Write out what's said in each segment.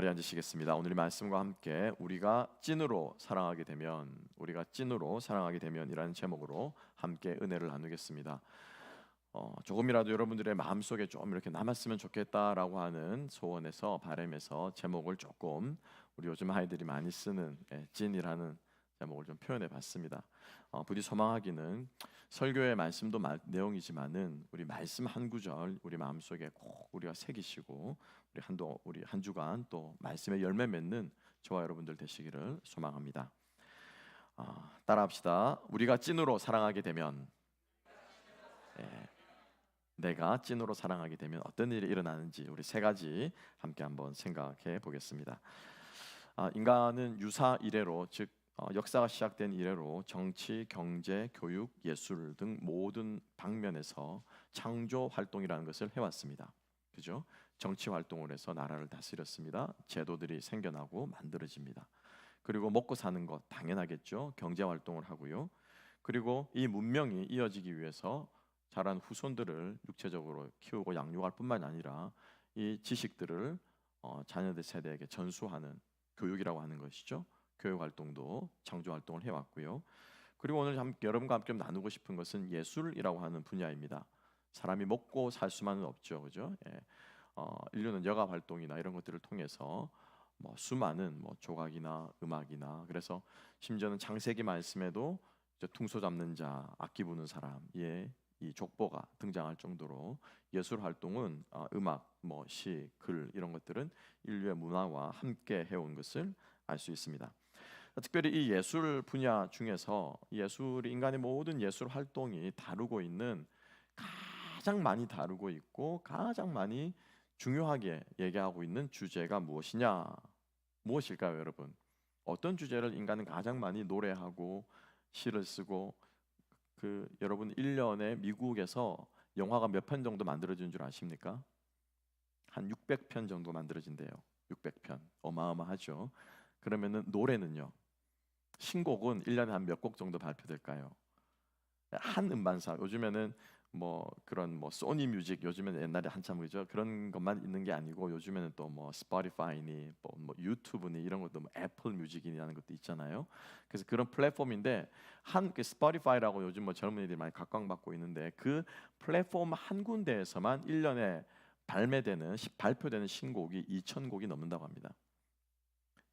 자리에 앉으시겠습니다. 오늘 이 말씀과 함께 우리가 찐으로 사랑하게 되면이라는 제목으로 함께 은혜를 나누겠습니다. 조금이라도 여러분들의 마음속에 좀 이렇게 남았으면 좋겠다라고 하는 소원에서 바람에서 제목을 조금 우리 요즘 아이들이 많이 쓰는 찐이라는 제목을 좀 표현해 봤습니다. 부디 소망하기는 설교의 말씀도 내용이지만은 우리 말씀 한 구절 우리 마음속에 꼭 우리가 새기시고 우리 한 주간 또 말씀의 열매 맺는 저와 여러분들 되시기를 소망합니다. 따라합시다. 우리가 찐으로 사랑하게 되면, 예, 내가 찐으로 사랑하게 되면 어떤 일이 일어나는지 우리 세 가지 함께 한번 생각해 보겠습니다. 인간은 유사 이래로, 즉 역사가 시작된 이래로 정치, 경제, 교육, 예술 등 모든 방면에서 창조 활동이라는 것을 해왔습니다. 그죠? 정치 활동을 해서 나라를 다스렸습니다. 제도들이 생겨나고 만들어집니다. 그리고 먹고 사는 것 당연하겠죠. 경제 활동을 하고요. 그리고 이 문명이 이어지기 위해서 자란 후손들을 육체적으로 키우고 양육할 뿐만 아니라 이 지식들을 자녀들 세대에게 전수하는 교육이라고 하는 것이죠. 교육 활동도 창조 활동을 해왔고요. 그리고 오늘 여러분과 함께 나누고 싶은 것은 예술이라고 하는 분야입니다. 사람이 먹고 살 수만은 없죠, 그죠? 예. 인류는 여가 활동이나 이런 것들을 통해서 수많은 조각이나 음악이나, 그래서 심지어는 창세기 말씀에도 퉁소 잡는 자, 악기 부는 사람, 이 족보가 등장할 정도로 예술 활동은 음악, 시, 글 이런 것들은 인류의 문화와 함께 해온 것을 알 수 있습니다. 특별히 이 예술 분야 중에서 예술이 인간의 모든 예술 활동이 다루고 있는, 가장 많이 다루고 있고 가장 많이 중요하게 얘기하고 있는 주제가 무엇일까요, 여러분? 어떤 주제를 인간은 가장 많이 노래하고 시를 쓰고, 여러분 1년에 미국에서 영화가 몇 편 정도 만들어지는 줄 아십니까? 한 600편 정도 만들어진대요. 600편. 어마어마하죠. 그러면은 노래는요. 신곡은 1년에 한 몇 곡 정도 발표될까요? 한 음반사, 요즘에는 그런 소니 뮤직, 요즘에는 옛날에 한참 그죠, 그런 것만 있는 게 아니고 요즘에는 또 스포티파이니 유튜브니 이런 것도 애플 뮤직이라는 것도 있잖아요. 그래서 그런 플랫폼인데, 그 스포티파이라고 요즘 젊은이들이 많이 각광받고 있는데, 그 플랫폼 한 군데에서만 1년에 발표되는 신곡이 2,000곡이 넘는다고 합니다.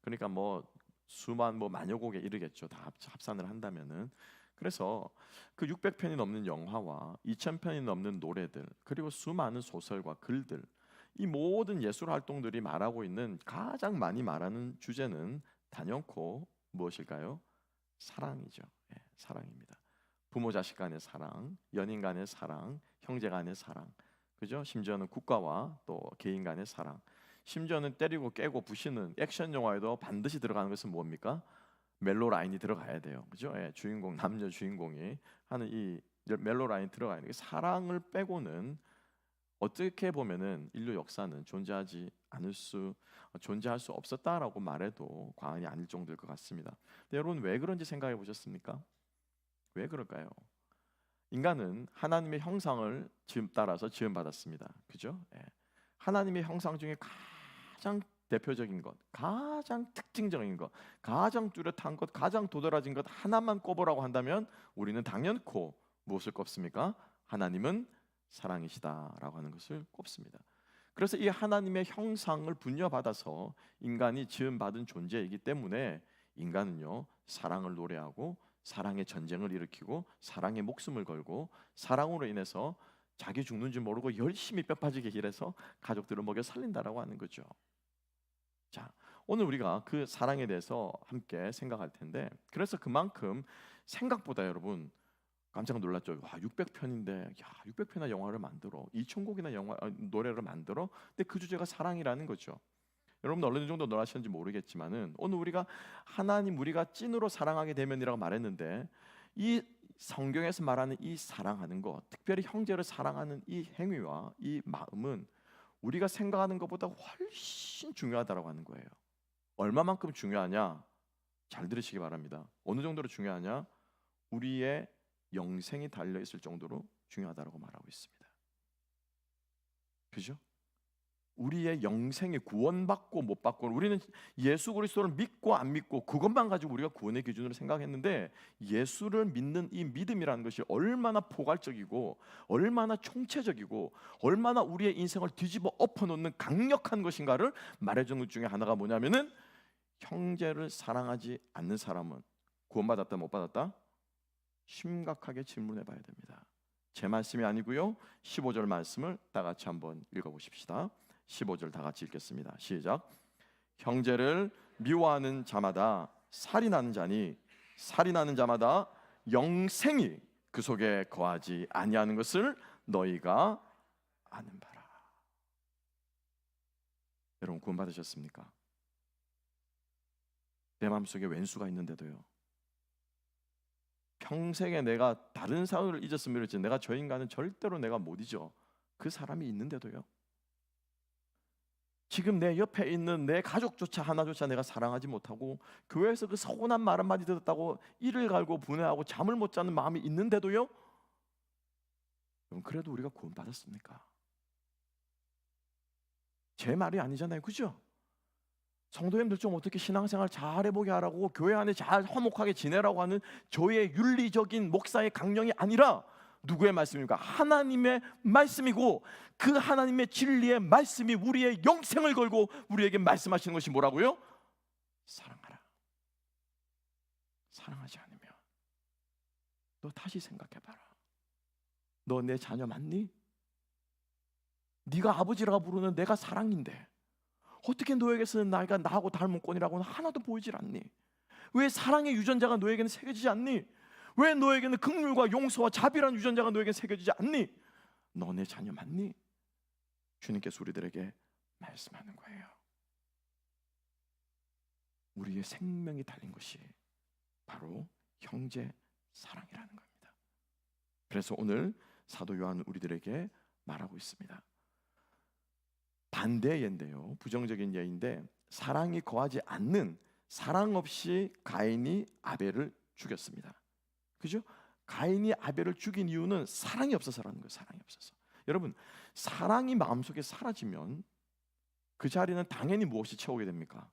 그러니까 만여 곡에 이르겠죠. 다 합산을 한다면은. 그래서 그 600편이 넘는 영화와 2,000편이 넘는 노래들, 그리고 수많은 소설과 글들, 이 모든 예술 활동들이 말하고 있는, 가장 많이 말하는 주제는 단연코 무엇일까요? 사랑이죠. 사랑입니다. 부모 자식 간의 사랑, 연인 간의 사랑, 형제 간의 사랑, 그죠? 심지어는 국가와 또 개인 간의 사랑, 심지어는 때리고 깨고 부시는 액션 영화에도 반드시 들어가는 것은 뭡니까? 멜로 라인이 들어가야 돼요. 그죠? 남녀 주인공이 하는 이 멜로 라인 들어가야 돼요. 사랑을 빼고는 어떻게 보면은 인류 역사는 존재할 수 없었다라고 말해도 과언이 아닐 정도일 것 같습니다. 근데 여러분, 왜 그런지 생각해 보셨습니까? 왜 그럴까요? 인간은 하나님의 형상을 따라서 지음받았습니다. 그죠? 하나님의 형상 중에 가장 대표적인 것, 가장 특징적인 것, 가장 뚜렷한 것, 가장 도드라진 것 하나만 꼽으라고 한다면 우리는 당연코 무엇을 꼽습니까? 하나님은 사랑이시다라고 하는 것을 꼽습니다. 그래서 이 하나님의 형상을 분여받아서 인간이 지음받은 존재이기 때문에 인간은요, 사랑을 노래하고 사랑의 전쟁을 일으키고 사랑의 목숨을 걸고 사랑으로 인해서 자기 죽는지 모르고 열심히 뼈 빠지게 일해서 가족들을 먹여 살린다라고 하는 거죠. 자, 오늘 우리가 그 사랑에 대해서 함께 생각할 텐데, 그래서 그만큼 생각보다 여러분 깜짝 놀랐죠. 와, 600편인데, 600편이나 영화를 만들어, 2,000곡이나 노래를 만들어. 근데 그 주제가 사랑이라는 거죠. 여러분 어느 정도 놀라셨는지 모르겠지만은, 오늘 우리가 찐으로 사랑하게 되면이라고 말했는데, 이 성경에서 말하는 이 사랑하는 것, 특별히 형제를 사랑하는 이 행위와 이 마음은 우리가 생각하는 것보다 훨씬 중요하다라고 하는 거예요. 얼마만큼 중요하냐? 잘 들으시기 바랍니다. 어느 정도로 중요하냐? 우리의 영생이 달려 있을 정도로 중요하다라고 말하고 있습니다. 그죠? 우리의 영생이 구원받고 못 받고, 우리는 예수 그리스도를 믿고 안 믿고 그것만 가지고 우리가 구원의 기준으로 생각했는데, 예수를 믿는 이 믿음이라는 것이 얼마나 포괄적이고 얼마나 총체적이고 얼마나 우리의 인생을 뒤집어 엎어놓는 강력한 것인가를 말해주는 것 중에 하나가 뭐냐면은, 형제를 사랑하지 않는 사람은 구원받았다 못 받았다? 심각하게 질문해 봐야 됩니다. 제 말씀이 아니고요, 15절 말씀을 다 같이 한번 읽어보십시다. 15절 다 같이 읽겠습니다. 시작. 형제를 미워하는 자마다 살인하는 자니, 살인하는 자마다 영생이 그 속에 거하지 아니하는 것을 너희가 아는 바라. 여러분, 구원 받으셨습니까? 내 마음속에 왼수가 있는데도요, 평생에 내가 다른 사람을 잊었으면 이랬지, 내가 저 인간은 절대로 내가 못 잊어. 그 사람이 있는데도요, 지금 내 옆에 있는 내 가족조차 하나조차 내가 사랑하지 못하고, 교회에서 그 서운한 말 한마디 들었다고 이를 갈고 분해하고 잠을 못 자는 마음이 있는데도요, 그럼 그래도 우리가 구원 받았습니까? 제 말이 아니잖아요, 그죠? 성도님들 좀 어떻게 신앙생활 잘 해보게 하라고, 교회 안에 잘 화목하게 지내라고 하는 저의 윤리적인 목사의 강령이 아니라 누구의 말씀입니까? 하나님의 말씀이고, 그 하나님의 진리의 말씀이 우리의 영생을 걸고 우리에게 말씀하시는 것이 뭐라고요? 사랑하라. 사랑하지 않으면 너 다시 생각해봐라. 너 내 자녀 맞니? 네가 아버지라고 부르는 내가 사랑인데 어떻게 너에게서는 나이가 나하고 닮은 꼴이라고는 하나도 보이질 않니? 왜 사랑의 유전자가 너에게는 새겨지지 않니? 왜 너에게는 긍휼과 용서와 자비라는 유전자가 너에게 새겨지지 않니? 너 내 자녀 맞니? 주님께서 우리들에게 말씀하는 거예요. 우리의 생명이 달린 것이 바로 형제 사랑이라는 겁니다. 그래서 오늘 사도 요한은 우리들에게 말하고 있습니다. 반대의 예인데요, 부정적인 예인데, 사랑이 거하지 않는, 사랑 없이 가인이 아벨을 죽였습니다. 그죠? 가인이 아벨을 죽인 이유는 사랑이 없어서라는 거예요. 사랑이 없어서. 여러분, 사랑이 마음속에 사라지면 그 자리는 당연히 무엇이 채우게 됩니까?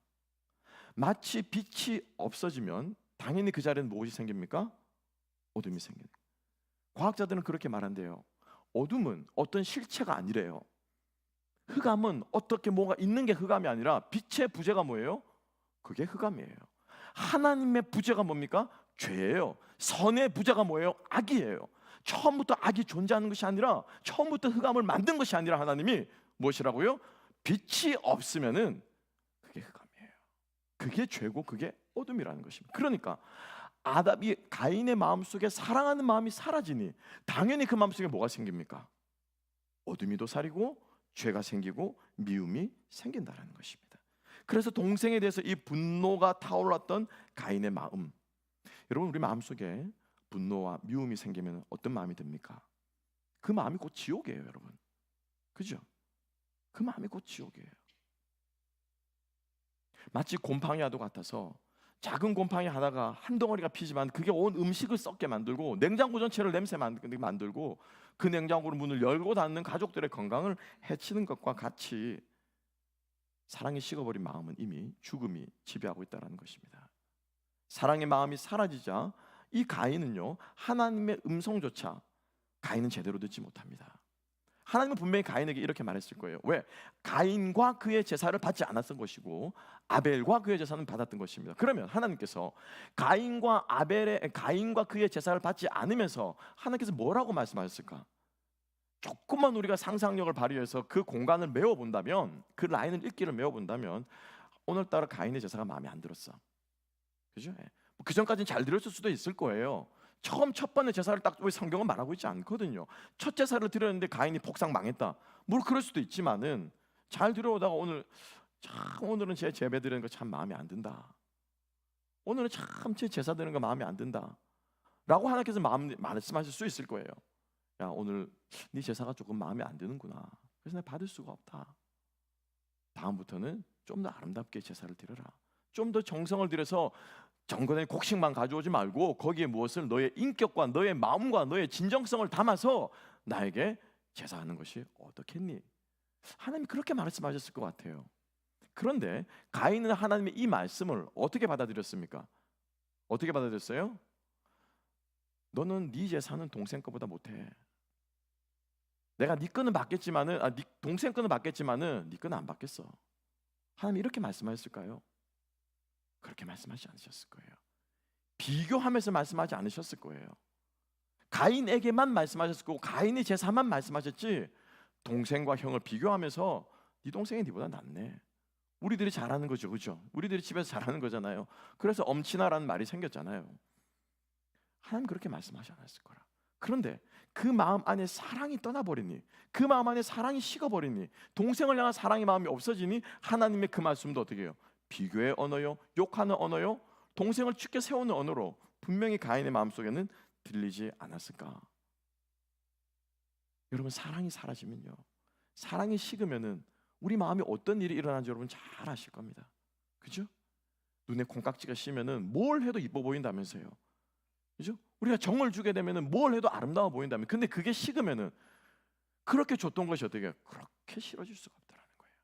마치 빛이 없어지면 당연히 그 자리는 무엇이 생깁니까? 어둠이 생깁니다. 과학자들은 그렇게 말한대요. 어둠은 어떤 실체가 아니래요. 흑암은 어떻게 뭐가 있는 게 흑암이 아니라 빛의 부재가 뭐예요? 그게 흑암이에요. 하나님의 부재가 뭡니까? 죄예요. 선의 부재가 뭐예요? 악이에요. 처음부터 악이 존재하는 것이 아니라, 처음부터 흑암을 만든 것이 아니라 하나님이 무엇이라고요? 빛이 없으면은 그게 흑암이에요. 그게 죄고 그게 어둠이라는 것입니다. 그러니까 아담이 가인의 마음속에 사랑하는 마음이 사라지니 당연히 그 마음속에 뭐가 생깁니까? 어둠이 도사리고 죄가 생기고 미움이 생긴다는 것입니다. 그래서 동생에 대해서 이 분노가 타올랐던 가인의 마음, 여러분, 우리 마음속에 분노와 미움이 생기면 어떤 마음이 듭니까? 그 마음이 곧 지옥이에요, 여러분. 그죠? 그 마음이 곧 지옥이에요. 마치 곰팡이와도 같아서, 작은 곰팡이 하나가 한 덩어리가 피지만 그게 온 음식을 썩게 만들고 냉장고 전체를 냄새 만들고 그 냉장고로 문을 열고 닫는 가족들의 건강을 해치는 것과 같이, 사랑이 식어버린 마음은 이미 죽음이 지배하고 있다는 것입니다. 사랑의 마음이 사라지자 이 가인은요, 하나님의 음성조차 가인은 제대로 듣지 못합니다. 하나님은 분명히 가인에게 이렇게 말했을 거예요. 왜? 가인과 그의 제사를 받지 않았던 것이고 아벨과 그의 제사는 받았던 것입니다. 그러면 하나님께서 가인과 그의 제사를 받지 않으면서 하나님께서 뭐라고 말씀하셨을까? 조금만 우리가 상상력을 발휘해서 그 공간을 메워본다면, 그 라인을 읽기를 메워본다면, 오늘따라 가인의 제사가 마음에 안 들었어. 그죠? 그 전까지는 잘 들었을 수도 있을 거예요. 처음 첫 번째 제사를 딱 성경은 말하고 있지 않거든요. 첫 제사를 드렸는데 가인이 폭삭 망했다. 뭘 그럴 수도 있지만은, 잘 들어오다가 오늘은 제 제배 드리는 거 참 마음에 안 든다. 오늘은 참 제 제사 드리는 거 마음에 안 든다. 라고 하나님께서 말씀하실 수 있을 거예요. 야, 오늘 네 제사가 조금 마음에 안 드는구나. 그래서 내가 받을 수가 없다. 다음부터는 좀 더 아름답게 제사를 드려라. 좀 더 정성을 들여서 정건의 곡식만 가져오지 말고 거기에 무엇을, 너의 인격과 너의 마음과 너의 진정성을 담아서 나에게 제사하는 것이 어떻겠니? 하나님이 그렇게 말씀하셨을 것 같아요. 그런데 가인은 하나님의 이 말씀을 어떻게 받아들였습니까? 어떻게 받아들였어요? 너는 네 재산은 동생 거보다 못해. 내가 네 거는 받겠지만은 네 동생 거는 받겠지만은 네 거는 안 받겠어. 하나님이 이렇게 말씀하셨을까요? 그렇게 말씀하지 않으셨을 거예요. 비교하면서 말씀하지 않으셨을 거예요. 가인에게만 말씀하셨을 거고 가인의 재산만 말씀하셨지 동생과 형을 비교하면서 네 동생이 네보다 낫네. 우리들이 잘하는 거죠, 그죠? 우리들이 집에서 잘하는 거잖아요. 그래서 엄친아라는 말이 생겼잖아요. 하나님 그렇게 말씀하지 않았을 거라. 그런데 그 마음 안에 사랑이 떠나버리니, 그 마음 안에 사랑이 식어버리니, 동생을 향한 사랑의 마음이 없어지니 하나님의 그 말씀도 어떻게 해요? 비교의 언어요, 욕하는 언어요, 동생을 죽게 세우는 언어로 분명히 가인의 마음속에는 들리지 않았을까? 여러분, 사랑이 사라지면요, 사랑이 식으면은 우리 마음에 어떤 일이 일어나는지 여러분 잘 아실 겁니다. 그죠? 눈에 콩깍지가 씌면은 뭘 해도 이뻐 보인다면서요. 그죠? 우리가 정을 주게 되면은 뭘 해도 아름다워 보인다면, 근데 그게 식으면은 그렇게 줬던 것이 어떻게 그렇게 싫어질 수가 없다라는 거예요.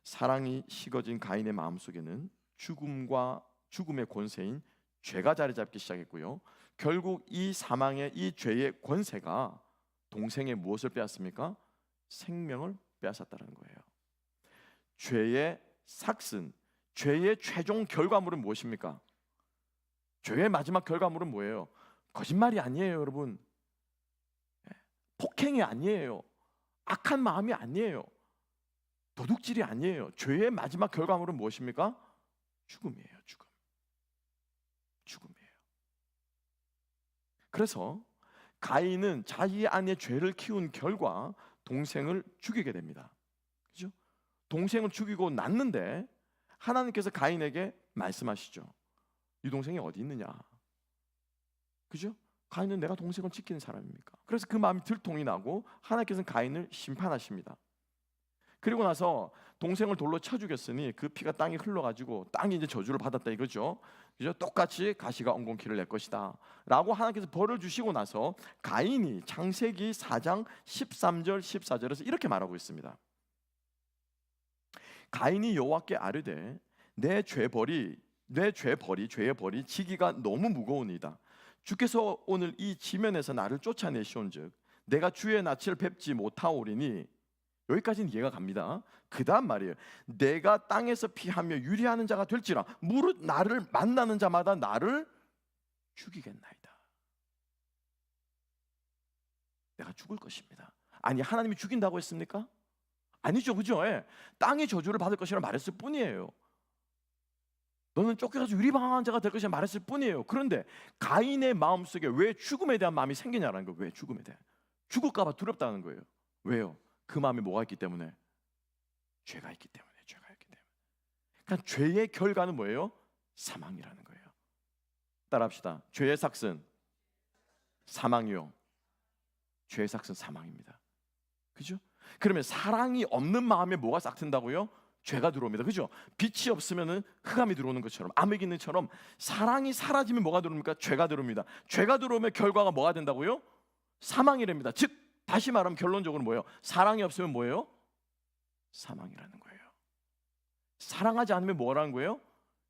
사랑이 식어진 가인의 마음 속에는 죽음의 권세인 죄가 자리 잡기 시작했고요. 결국 이 사망의 이 죄의 권세가 동생의 무엇을 빼앗습니까? 생명을 빼앗았다는 거예요. 죄의 삭슨, 죄의 최종 결과물은 무엇입니까? 죄의 마지막 결과물은 뭐예요? 거짓말이 아니에요, 여러분. 폭행이 아니에요. 악한 마음이 아니에요. 도둑질이 아니에요. 죄의 마지막 결과물은 무엇입니까? 죽음이에요, 죽음. 죽음이에요. 그래서 가인은 자기 안에 죄를 키운 결과 동생을 죽이게 됩니다. 그죠? 동생을 죽이고 났는데 하나님께서 가인에게 말씀하시죠. 네 동생이 어디 있느냐? 그죠? 가인은 내가 동생을 지키는 사람입니까? 그래서 그 마음이 들통이 나고 하나님께서는 가인을 심판하십니다. 그리고 나서 동생을 돌로 쳐 죽였으니 그 피가 땅에 흘러가지고 땅이 이제 저주를 받았다 이거죠. 그죠? 똑같이 가시가 엉겅퀴를 낼 것이다 라고 하나님께서 벌을 주시고 나서 가인이 창세기 4장 13절 14절에서 이렇게 말하고 있습니다. 가인이 여호와께 아뢰되 내 죄의 벌이 지기가 너무 무거우니이다. 주께서 오늘 이 지면에서 나를 쫓아내시온즉 내가 주의 낯을 뵙지 못하오리니, 여기까지는 이해가 갑니다. 그 다음 말이에요. 내가 땅에서 피하며 유리하는 자가 될지라 무릇 나를 만나는 자마다 나를 죽이겠나이다. 내가 죽을 것입니다. 아니, 하나님이 죽인다고 했습니까? 아니죠, 그죠? 예. 땅의 저주를 받을 것이라 말했을 뿐이에요. 너는 쫓겨가서 유리방황한 자가 될 것이라 말했을 뿐이에요. 그런데 가인의 마음속에 왜 죽음에 대한 마음이 생기냐라는 거예요. 왜 죽음에 대한, 죽을까 봐 두렵다는 거예요. 왜요? 그 마음에 뭐가 있기 때문에? 죄가 있기 때문에. 그러니까 죄의 결과는 뭐예요? 사망이라는 거예요. 따라합시다. 죄의 삭은 사망이요. 죄의 삭은 사망입니다. 그죠? 그러면 사랑이 없는 마음에 뭐가 싹 튼다고요? 죄가 들어옵니다. 그죠? 빛이 없으면은 흑암이 들어오는 것처럼, 암흑 있는 처럼 사랑이 사라지면 뭐가 들어옵니까? 죄가 들어옵니다. 죄가 들어오면 결과가 뭐가 된다고요? 사망이 됩니다. 즉 다시 말하면 결론적으로 뭐예요? 사랑이 없으면 뭐예요? 사망이라는 거예요. 사랑하지 않으면 뭐라는 거예요?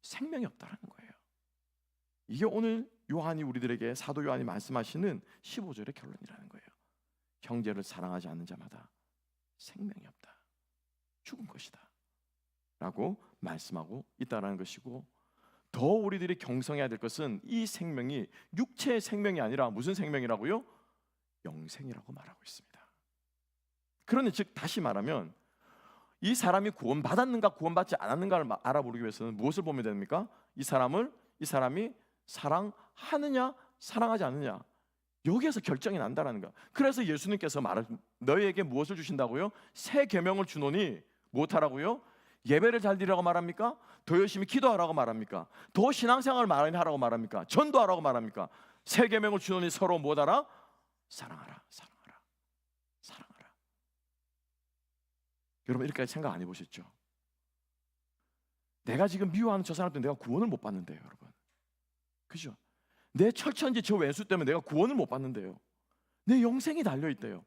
생명이 없다라는 거예요. 이게 오늘 요한이 우리들에게, 사도 요한이 말씀하시는 15절의 결론이라는 거예요. 형제를 사랑하지 않는 자마다 생명이 없다, 죽은 것이다 라고 말씀하고 있다는 것이고, 더 우리들이 경성해야 될 것은 이 생명이 육체의 생명이 아니라 무슨 생명이라고요? 영생이라고 말하고 있습니다. 그런데 즉 다시 말하면 이 사람이 구원받았는가 구원받지 않았는가를 알아보기 위해서는 무엇을 보면 됩니까? 이 사람이 사랑하느냐 사랑하지 않느냐, 여기에서 결정이 난다라는 거야. 그래서 예수님께서 너희에게 무엇을 주신다고요? 새 계명을 주노니 무엇하라고요? 예배를 잘 드리라고 말합니까? 더 열심히 기도하라고 말합니까? 더 신앙생활을 많이 하라고 말합니까? 전도하라고 말합니까? 새 계명을 주노니 서로 뭐하라? 사랑하라. 여러분 이렇게까지 생각 안 해보셨죠? 내가 지금 미워하는 저 사람 때문에 내가 구원을 못 받는데요, 여러분. 그죠? 내 철천지 저 왼수 때문에 내가 구원을 못 받는데요. 내 영생이 달려있대요.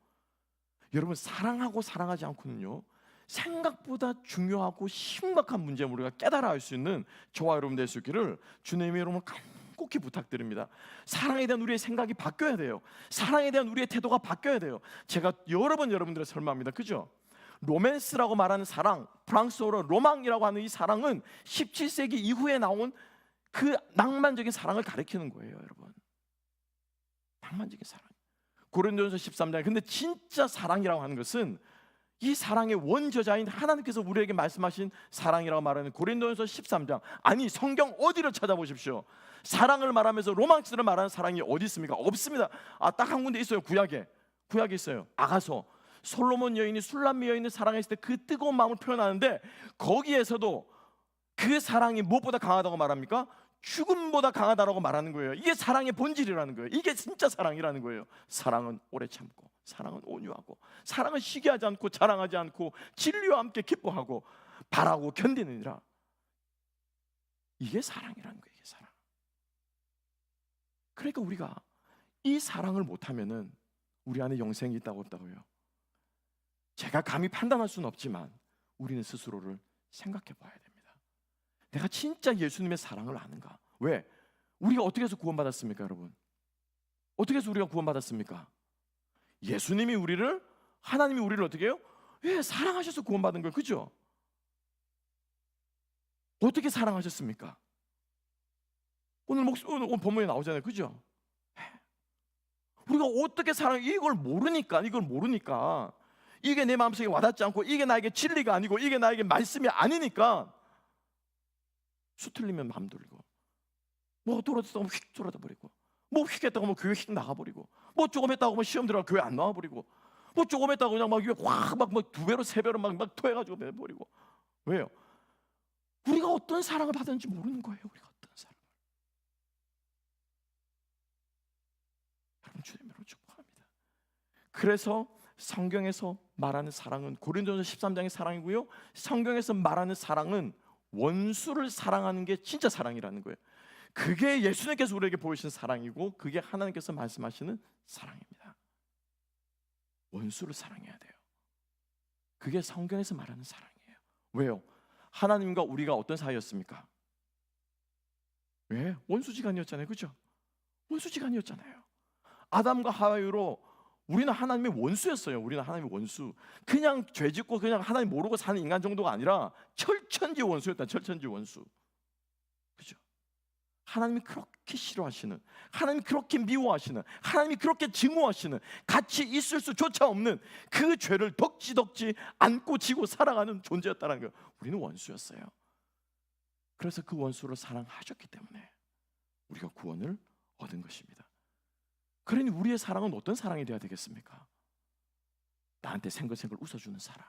여러분, 사랑하고 사랑하지 않고는요, 생각보다 중요하고 심각한 문제를 우리가 깨달아 알 수 있는 저와 여러분 될 수 있기를 주님이 여러분을 간곡히 부탁드립니다. 사랑에 대한 우리의 생각이 바뀌어야 돼요. 사랑에 대한 우리의 태도가 바뀌어야 돼요. 제가 여러 번 여러분들을 설명합니다. 그죠? 로맨스라고 말하는 사랑, 프랑스어로 로망이라고 하는 이 사랑은 17세기 이후에 나온 그 낭만적인 사랑을 가리키는 거예요, 여러분. 낭만적인 사랑. 고린도전서 13장에, 근데 진짜 사랑이라고 하는 것은 이 사랑의 원저자인 하나님께서 우리에게 말씀하신 사랑이라고 말하는 고린도전서 13장, 아니 성경 어디를 찾아보십시오. 사랑을 말하면서 로망스를 말하는 사랑이 어디 있습니까? 없습니다. 딱 한 군데 있어요. 구약에 있어요. 아가서, 솔로몬 여인이 술람미 여인을 사랑했을 때 그 뜨거운 마음을 표현하는데, 거기에서도 그 사랑이 무엇보다 강하다고 말합니까? 죽음보다 강하다라고 말하는 거예요. 이게 사랑의 본질이라는 거예요. 이게 진짜 사랑이라는 거예요. 사랑은 오래 참고, 사랑은 온유하고, 사랑은 시기하지 않고, 자랑하지 않고, 진리와 함께 기뻐하고, 바라고 견디느니라. 이게 사랑이라는 거예요. 이게 사랑. 그러니까 우리가 이 사랑을 못하면은 우리 안에 영생이 있다고 없다고요? 제가 감히 판단할 수는 없지만 우리는 스스로를 생각해 봐야 됩니다. 내가 진짜 예수님의 사랑을 아는가? 왜? 우리가 어떻게 해서 구원받았습니까, 여러분? 어떻게 해서 우리가 구원받았습니까? 예수님이 우리를, 하나님이 우리를 어떻게 해요? 왜? 사랑하셔서 구원받은 거예요. 그죠? 어떻게 사랑하셨습니까? 오늘 본문에 나오잖아요. 그죠? 우리가 어떻게 이걸 모르니까 이게 내 마음속에 와닿지 않고, 이게 나에게 진리가 아니고, 이게 나에게 말씀이 아니니까 수틀리면 마음 돌리고, 뭐 돌아다가 휙 돌아다 버리고, 뭐 휙 했다고 하면 교회 휙 나가버리고, 뭐 조금 했다고 하면 시험 들어가 교회 안 나와버리고, 뭐 조금 했다고 그냥 막 두 배로 세 배로 막 토해가지고 내버리고. 왜요? 우리가 어떤 사랑을 받았는지 모르는 거예요. 우리가 어떤 사랑을. 여러분, 주님으로 축복합니다. 그래서 성경에서 말하는 사랑은 고린도전서 13장의 사랑이고요, 성경에서 말하는 사랑은 원수를 사랑하는 게 진짜 사랑이라는 거예요. 그게 예수님께서 우리에게 보이신 사랑이고, 그게 하나님께서 말씀하시는 사랑입니다. 원수를 사랑해야 돼요. 그게 성경에서 말하는 사랑이에요. 왜요? 하나님과 우리가 어떤 사이였습니까? 왜? 원수지간이었잖아요. 그죠? 원수지간이었잖아요. 아담과 하와로 우리는 하나님의 원수였어요. 우리는 하나님의 원수. 그냥 죄짓고 그냥 하나님 모르고 사는 인간 정도가 아니라 철천지 원수였다. 철천지 원수. 그죠? 하나님이 그렇게 싫어하시는, 하나님이 그렇게 미워하시는, 하나님이 그렇게 증오하시는, 같이 있을 수조차 없는 그 죄를 덕지덕지 안고 지고 살아가는 존재였다는 거예요. 우리는 원수였어요. 그래서 그 원수를 사랑하셨기 때문에 우리가 구원을 얻은 것입니다. 그러니 우리의 사랑은 어떤 사랑이 되어야 되겠습니까? 나한테 생글생글 웃어주는 사람,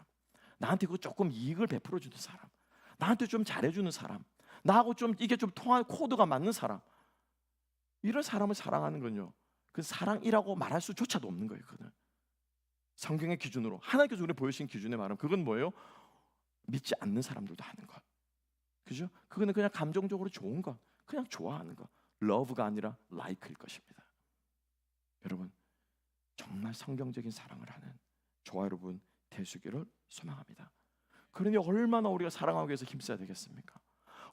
나한테 그 조금 이익을 베풀어주는 사람, 나한테 좀 잘해주는 사람, 나하고 좀 이게 좀 통할 코드가 맞는 사람, 이런 사람을 사랑하는 건요, 그 사랑이라고 말할 수조차도 없는 거예요. 그거는 성경의 기준으로, 하나님께서 우리 보여주신 기준에 말하면 그건 뭐예요? 믿지 않는 사람들도 하는 것. 그죠? 그거는 그냥 감정적으로 좋은 것, 그냥 좋아하는 것, 러브가 아니라 like일 것입니다. 여러분, 정말 성경적인 사랑을 하는 저와 여러분 되시기를 소망합니다. 그러니 얼마나 우리가 사랑하기 위해서 힘써야 되겠습니까?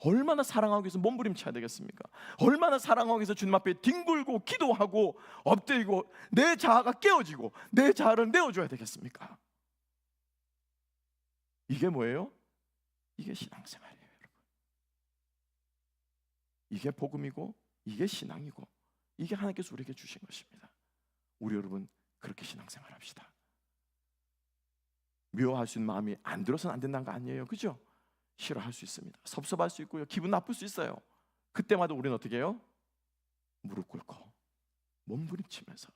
얼마나 사랑하기 위해서 몸부림쳐야 되겠습니까? 얼마나 사랑하기 위해서 주님 앞에 뒹굴고 기도하고 엎드리고 내 자아가 깨어지고 내 자아를 내어줘야 되겠습니까? 이게 뭐예요? 이게 신앙생활이에요, 여러분. 이게 복음이고, 이게 신앙이고, 이게 하나님께서 우리에게 주신 것입니다. 우리 여러분 그렇게 신앙생활 합시다. 미워할 수 있는 마음이 안 들어서는 안 된다는 거 아니에요. 그죠? 싫어할 수 있습니다. 섭섭할 수 있고요, 기분 나쁠 수 있어요. 그때마다 우리는 어떻게 해요? 무릎 꿇고 몸부림치면서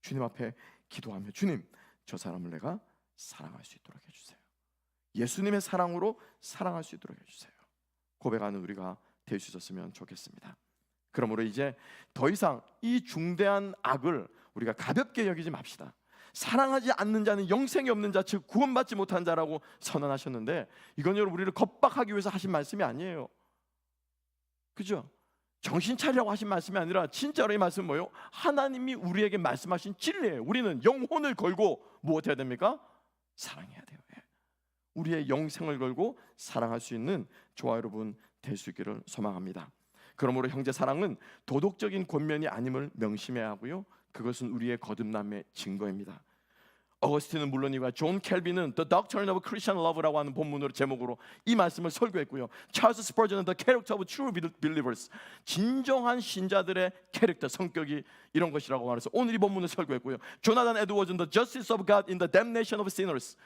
주님 앞에 기도하며, 주님, 저 사람을 내가 사랑할 수 있도록 해주세요. 예수님의 사랑으로 사랑할 수 있도록 해주세요. 고백하는 우리가 될 수 있었으면 좋겠습니다. 그러므로 이제 더 이상 이 중대한 악을 우리가 가볍게 여기지 맙시다. 사랑하지 않는 자는 영생이 없는 자, 즉 구원받지 못한 자라고 선언하셨는데, 이건 여러분 우리를 겁박하기 위해서 하신 말씀이 아니에요. 그죠? 정신 차리라고 하신 말씀이 아니라 진짜로 이 말씀은 뭐예요? 하나님이 우리에게 말씀하신 진리예요. 우리는 영혼을 걸고 무엇해야 됩니까? 사랑해야 돼요. 우리의 영생을 걸고 사랑할 수 있는 저와 여러분 될 수 있기를 소망합니다. 그러므로 형제 사랑은 도덕적인 권면이 아님을 명심해야 하고요, 그것은 우리의 거듭남의 증거입니다. 어거스틴은 물론이고 존 켈빈은 The Doctrine of Christian Love라고 하는 본문으로 제목으로 이 말씀을 설교했고요, 찰스 스퍼전은 The Character of True Believers, 진정한 신자들의 캐릭터, 성격이 이런 것이라고 말해서 오늘 이 본문을 설교했고요, 조나단 에드워즈는 The Justice of God in the Damnation of Sinners,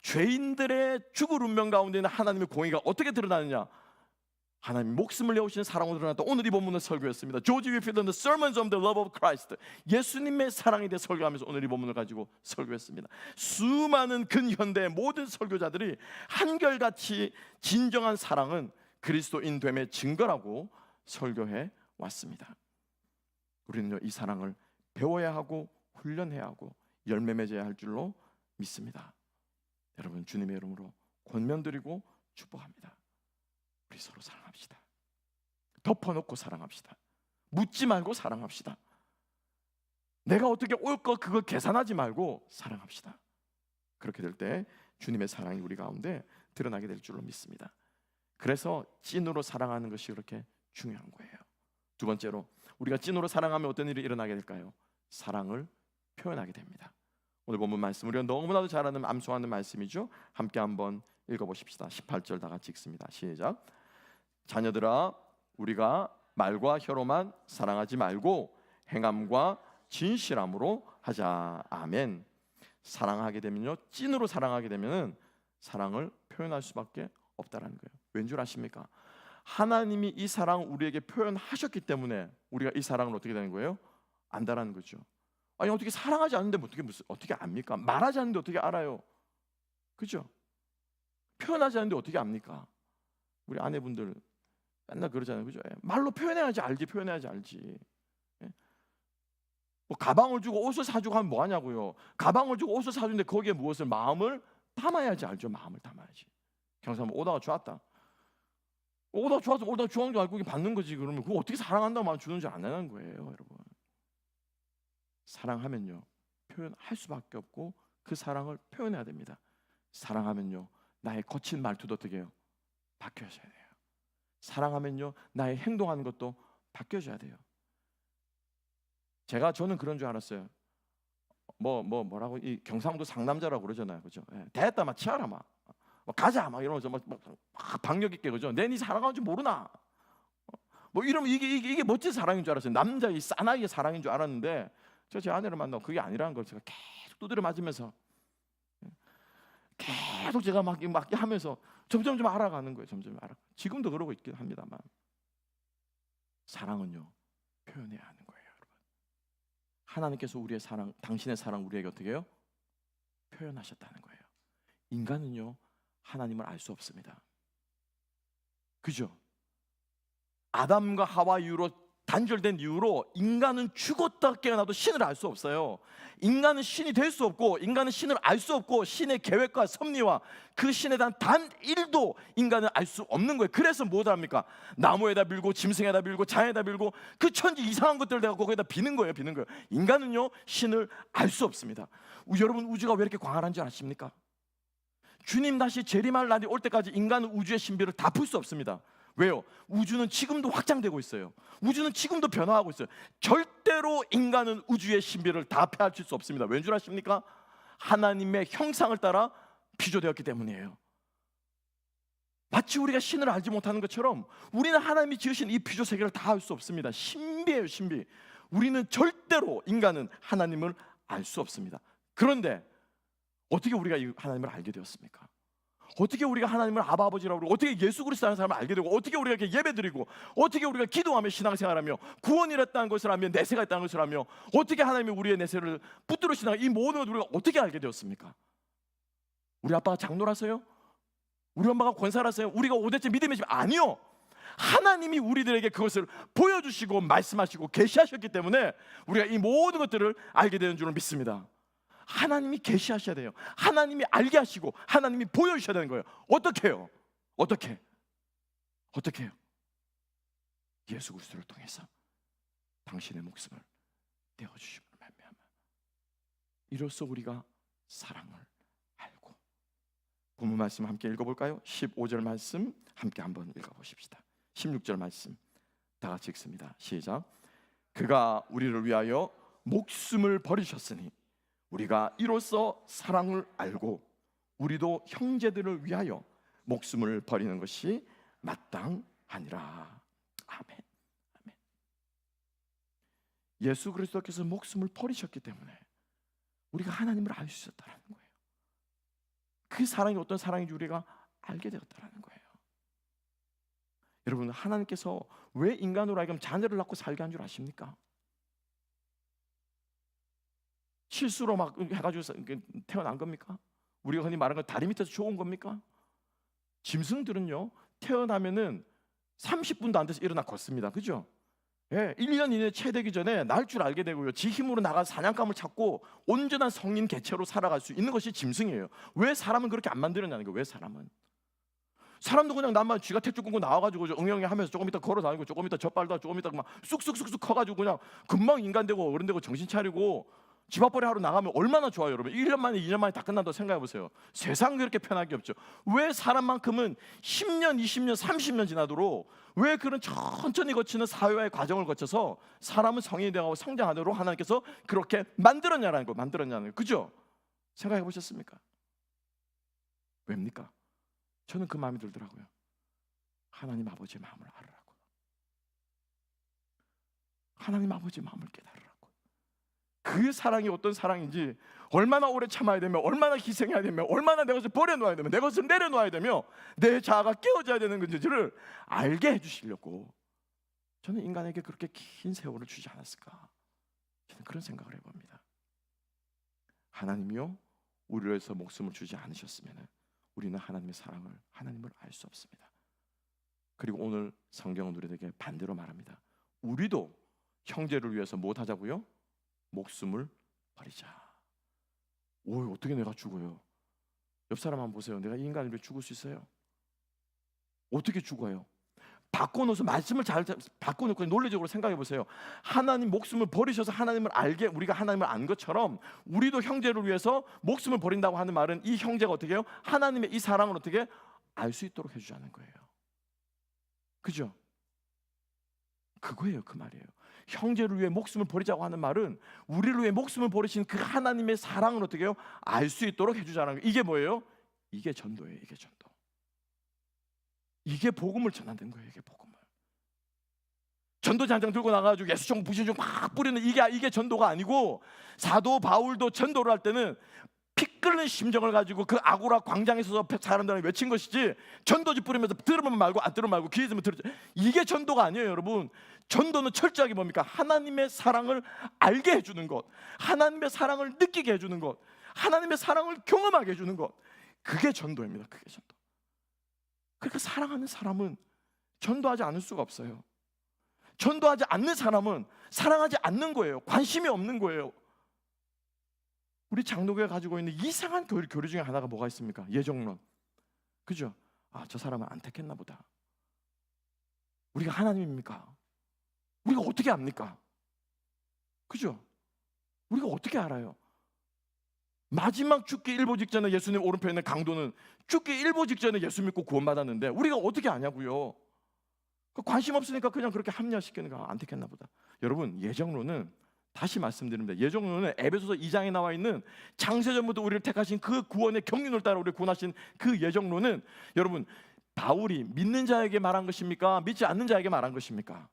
죄인들의 죽을 운명 가운데는 하나님의 공의가 어떻게 드러나느냐, 하나님 목숨을 내오시는 사랑으로 드러났다. 오늘 이 본문을 설교했습니다. 조지 위필드는 The Sermons on the Love of Christ, 예수님의 사랑에 대해 설교하면서 오늘 이 본문을 가지고 설교했습니다. 수많은 근현대의 모든 설교자들이 한결같이 진정한 사랑은 그리스도인됨의 증거라고 설교해 왔습니다. 우리는요, 이 사랑을 배워야 하고 훈련해야 하고 열매 맺어야 할 줄로 믿습니다. 여러분, 주님의 이름으로 권면드리고 축복합니다. 우리 서로 사랑합시다. 덮어놓고 사랑합시다. 묻지 말고 사랑합시다. 내가 어떻게 올 거 그걸 계산하지 말고 사랑합시다. 그렇게 될 때 주님의 사랑이 우리 가운데 드러나게 될 줄로 믿습니다. 그래서 찐으로 사랑하는 것이 그렇게 중요한 거예요. 두 번째로, 우리가 찐으로 사랑하면 어떤 일이 일어나게 될까요? 사랑을 표현하게 됩니다. 오늘 본문 말씀, 우리가 너무나도 잘 아는 암송하는 말씀이죠. 함께 한번 읽어보십시다. 18절 다 같이 읽습니다. 시작. 자녀들아, 우리가 말과 혀로만 사랑하지 말고 행함과 진실함으로 하자. 아멘. 사랑하게 되면요, 찐으로 사랑하게 되면은 사랑을 표현할 수밖에 없다라는 거예요. 왠 줄 아십니까? 하나님이 이 사랑을 우리에게 표현하셨기 때문에 우리가 이 사랑을 어떻게 되는 거예요? 안다라는 거죠. 아니, 어떻게 사랑하지 않는데 어떻게 압니까? 말하지 않는데 어떻게 알아요? 그죠? 표현하지 않는데 어떻게 압니까? 우리 아내분들 맨날 그러잖아요, 그죠? 말로 표현해야지 알지, 표현해야지 알지. 뭐 가방을 주고 옷을 사주고 하면 뭐 하냐고요? 가방을 주고 옷을 사주는데 거기에 무엇을, 마음을 담아야지 알죠. 마음을 담아야지. 경사면 오다가 좋았다. 오다가 좋아서 오다가 좋아한 줄 알고 받는 거지. 그러면 그거 어떻게 사랑한다고 마음 주는 줄 안 하는 거예요, 여러분. 사랑하면요, 표현할 수밖에 없고 그 사랑을 표현해야 됩니다. 사랑하면요, 나의 거친 말투도 어떻게 해요? 바뀌어져야 돼요. 사랑하면요, 나의 행동하는 것도 바뀌어져야 돼요. 저는 그런 줄 알았어요. 뭐라고, 이 경상도 상남자라고 그러잖아요, 그죠? 됐다, 막 치아라, 막 가자, 막 이러면서 막 박력 있게, 그죠? 내 니 사랑하는 줄 모르나? 뭐 이러면 이게 멋진 사랑인 줄 알았어요. 남자의 사나이의 사랑인 줄 알았는데, 제 아내를 만나고 그게 아니라는 걸 제가 계속 두드려 맞으면서 계속 제가 막 하면서 점점 좀 알아가는 거예요. 점점 알아. 지금도 그러고 있긴 합니다만, 사랑은요, 표현해야 하는 거예요, 여러분. 하나님께서 우리의 사랑, 당신의 사랑 우리에게 어떻게 해요? 표현하셨다는 거예요. 인간은요, 하나님을 알 수 없습니다. 그죠? 아담과 하와 이후로 단절된 이후로 인간은 죽었다 깨어나도 신을 알 수 없어요. 인간은 신이 될 수 없고, 인간은 신을 알 수 없고, 신의 계획과 섭리와 그 신에 대한 단 1도 인간은 알 수 없는 거예요. 그래서 뭐를 합니까? 나무에다 밀고 짐승에다 밀고 장에다 밀고 그 천지 이상한 것들 대갖고 거기다 비는 거예요. 인간은요, 신을 알 수 없습니다. 여러분, 우주가 왜 이렇게 광활한 줄 아십니까? 주님 다시 재림할 날이 올 때까지 인간은 우주의 신비를 다 풀 수 없습니다. 왜요? 우주는 지금도 확장되고 있어요. 우주는 지금도 변화하고 있어요. 절대로 인간은 우주의 신비를 다 파헤칠 수 없습니다. 왠 줄 아십니까? 하나님의 형상을 따라 피조되었기 때문이에요. 마치 우리가 신을 알지 못하는 것처럼 우리는 하나님이 지으신 이 피조 세계를 다 알 수 없습니다. 신비예요, 신비. 우리는 절대로, 인간은 하나님을 알 수 없습니다. 그런데 어떻게 우리가 이 하나님을 알게 되었습니까? 어떻게 우리가 하나님을 아버지라고 그러고, 어떻게 예수 그리스도라는 사람을 알게 되고, 어떻게 우리가 이렇게 예배드리고, 어떻게 우리가 기도하며 신앙생활하며 구원이랬다는 것을 하며 내세가 있다는 것을 하며, 어떻게 하나님이 우리의 내세를 붙들으시나, 이 모든 것을 우리가 어떻게 알게 되었습니까? 우리 아빠가 장로라서요? 우리 엄마가 권사라서요? 우리가 5대째 믿음의 집? 아니요. 하나님이 우리들에게 그것을 보여주시고 말씀하시고 계시하셨기 때문에 우리가 이 모든 것들을 알게 되는 줄을 믿습니다. 하나님이 계시하셔야 돼요. 하나님이 알게 하시고 하나님이 보여주셔야 되는 거예요. 어떻게 해요? 어떻게 해요? 예수 그리스도를 통해서 당신의 목숨을 내어주심을 말미암아 이로써 우리가 사랑을 알고. 본문 말씀 함께 읽어볼까요? 15절 말씀 함께 한번 읽어보십시다. 16절 말씀 다 같이 읽습니다. 시작. 그가 우리를 위하여 목숨을 버리셨으니 우리가 이로써 사랑을 알고 우리도 형제들을 위하여 목숨을 버리는 것이 마땅하니라. 아멘. 아멘. 예수 그리스도께서 목숨을 버리셨기 때문에 우리가 하나님을 알 수 있었다는 거예요. 그 사랑이 어떤 사랑인지 우리가 알게 되었다는 거예요. 여러분, 하나님께서 왜 인간으로 하여금 자녀를 낳고 살게 한 줄 아십니까? 실수로 막 해가지고 태어난 겁니까? 우리가 흔히 말하는 다리 밑에서 좋은 겁니까? 짐승들은요 태어나면은 30분도 안 돼서 일어나 걷습니다. 그죠? 예, 1년 이내에 채되기 전에 날 줄 알게 되고요, 지 힘으로 나가 사냥감을 찾고 온전한 성인 개체로 살아갈 수 있는 것이 짐승이에요. 왜 사람은 그렇게 안 만들었냐는 거예요. 왜 사람도 그냥 남만 쥐가 탯줄 끊고 나와가지고 응영이 하면서 조금 이따 걸어 다니고 조금 이따 젖발다 조금 이따 막 쑥쑥쑥쑥 커가지고 그냥 금방 인간 되고 어른 되고 정신 차리고 집 앞벌이 하러 나가면 얼마나 좋아요. 여러분 1년 만에 2년 만에 다 끝난다고 생각해보세요. 세상 그렇게 편하게 없죠. 왜 사람만큼은 10년 20년 30년 지나도록 왜 그런 천천히 거치는 사회화의 과정을 거쳐서 사람은 성인이 되고 성장하도록 하나님께서 그렇게 만들었냐는 거예요. 그죠? 생각해 보셨습니까? 왜입니까? 저는 그 마음이 들더라고요. 하나님 아버지의 마음을 알으라고. 하나님 아버지의 마음을 깨달으라고. 그 사랑이 어떤 사랑인지, 얼마나 오래 참아야 되며, 얼마나 희생해야 되며, 얼마나 내 것을 버려놓아야 되며, 내 것을 내려놓아야 되며, 내 자아가 깨어져야 되는 건지를 알게 해주시려고 저는 인간에게 그렇게 긴 세월을 주지 않았을까, 저는 그런 생각을 해봅니다. 하나님이요 우리를 위해서 목숨을 주지 않으셨으면 우리는 하나님의 사랑을, 하나님을 알 수 없습니다. 그리고 오늘 성경은 우리에게 반대로 말합니다. 우리도 형제를 위해서 뭐 하자고요? 목숨을 버리자. 오, 어떻게 내가 죽어요? 옆 사람 한번 보세요. 내가 이 인간을 위해 죽을 수 있어요? 어떻게 죽어요? 바꿔놓어서 말씀을 잘 바꿔놓고 논리적으로 생각해 보세요. 하나님 목숨을 버리셔서 하나님을 알게, 우리가 하나님을 안 것처럼 우리도 형제를 위해서 목숨을 버린다고 하는 말은 이 형제가 어떻게 해요? 하나님의 이 사랑을 어떻게 알 수 있도록 해주자는 거예요. 그죠? 그거예요. 그 말이에요. 형제를 위해 목숨을 버리자고 하는 말은 우리를 위해 목숨을 버리신 그 하나님의 사랑을 어떻게 해요? 알 수 있도록 해주자는 거예요. 이게 뭐예요? 이게 전도예요. 이게 전도. 이게 복음을 전한다는 거예요. 이게 복음을. 전도장장 들고 나가지고 예수종 부시종 막 뿌리는 이게 전도가 아니고, 사도 바울도 전도를 할 때는 피 끓는 심정을 가지고 그 아고라 광장에 서서 사람들한테 외친 것이지, 전도지 뿌리면서 들으면 말고 안 들으면 말고 귀에 있으면 들으면, 이게 전도가 아니에요. 여러분, 전도는 철저하게 뭡니까? 하나님의 사랑을 알게 해주는 것, 하나님의 사랑을 느끼게 해주는 것, 하나님의 사랑을 경험하게 해주는 것, 그게 전도입니다. 그게 전도. 그러니까 사랑하는 사람은 전도하지 않을 수가 없어요. 전도하지 않는 사람은 사랑하지 않는 거예요. 관심이 없는 거예요. 우리 장로교가 가지고 있는 이상한 교리 중에 하나가 뭐가 있습니까? 예정론. 그죠? 아, 저 사람은 안 택했나 보다. 우리가 하나님입니까? 우리가 어떻게 압니까? 그죠? 우리가 어떻게 알아요? 마지막 죽기 일보 직전에 예수님 오른편에 있는 강도는 죽기 일보 직전에 예수 믿고 구원받았는데 우리가 어떻게 아냐고요? 관심 없으니까 그냥 그렇게 합리화시키는 거, 안 택했나 보다. 여러분, 예정론은, 다시 말씀드립니다. 예정론은 에베소서 2장에 나와 있는 창세전부터 우리를 택하신 그 구원의 경륜을 따라 우리를 구원하신 그 예정론은, 여러분, 바울이 믿는 자에게 말한 것입니까? 믿지 않는 자에게 말한 것입니까?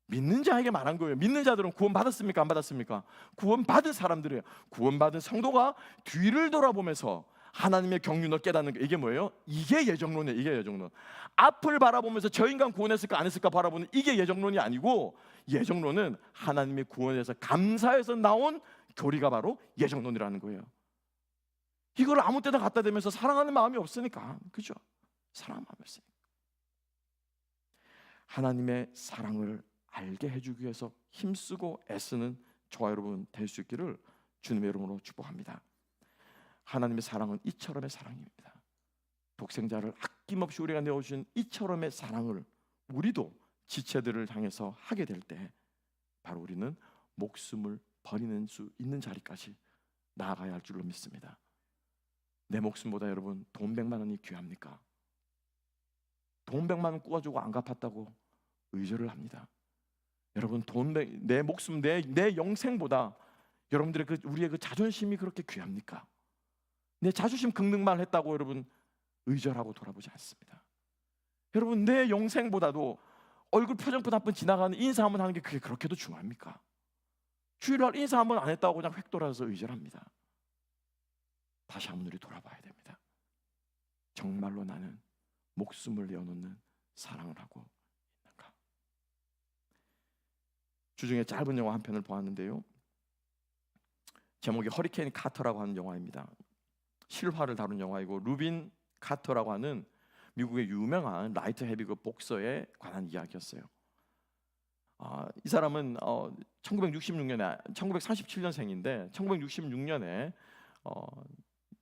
믿는 자에게 말한 거예요. 믿는 자들은 구원 받았습니까? 안 받았습니까? 구원 받은 사람들이에요. 구원 받은 성도가 뒤를 돌아보면서 하나님의 경륜을 깨닫는 게, 이게 뭐예요? 이게 예정론이에요. 이게 예정론. 앞을 바라보면서 저 인간 구원했을까 안 했을까 바라보는 이게 예정론이 아니고, 예정론은 하나님의 구원에 대해서 감사해서 나온 교리가 바로 예정론이라는 거예요. 이걸 아무 때나 갖다 대면서 사랑하는 마음이 없으니까, 그죠? 사랑하는 마음이 없으니까. 하나님의 사랑을 알게 해주기 위해서 힘쓰고 애쓰는 저와 여러분 될 수 있기를 주님의 이름으로 축복합니다. 하나님의 사랑은 이처럼의 사랑입니다. 독생자를 아낌없이 우리가 내어주신 이처럼의 사랑을 우리도 지체들을 향해서 하게 될 때 바로 우리는 목숨을 버리는 수 있는 자리까지 나아가야 할 줄로 믿습니다. 내 목숨보다 여러분 돈 100만 원이 귀합니까? 돈 100만 원 꾸어주고 안 갚았다고 의절을 합니다. 여러분 내 목숨, 내 영생보다 여러분들의 우리의 그 자존심이 그렇게 귀합니까? 내 자존심 긁는 했다고 여러분 의절하고 돌아보지 않습니다. 여러분 내 영생보다도 얼굴 표정보다 한번 지나가는 인사 한번 하는 게 그게 그렇게도 중요합니까? 주일날 인사 한번 안 했다고 그냥 획 돌아서 의절합니다. 다시 한번 우리 돌아봐야 됩니다. 정말로 나는 목숨을 내어놓는 사랑을 하고 있는가? 주중에 짧은 영화 한 편을 보았는데요, 제목이 허리케인 카터라고 하는 영화입니다. 실화를 다룬 영화이고 루빈 카터라고 하는 미국의 유명한 라이트 헤비급 복서에 관한 이야기였어요. 이 사람은 1937년생인데 1966년에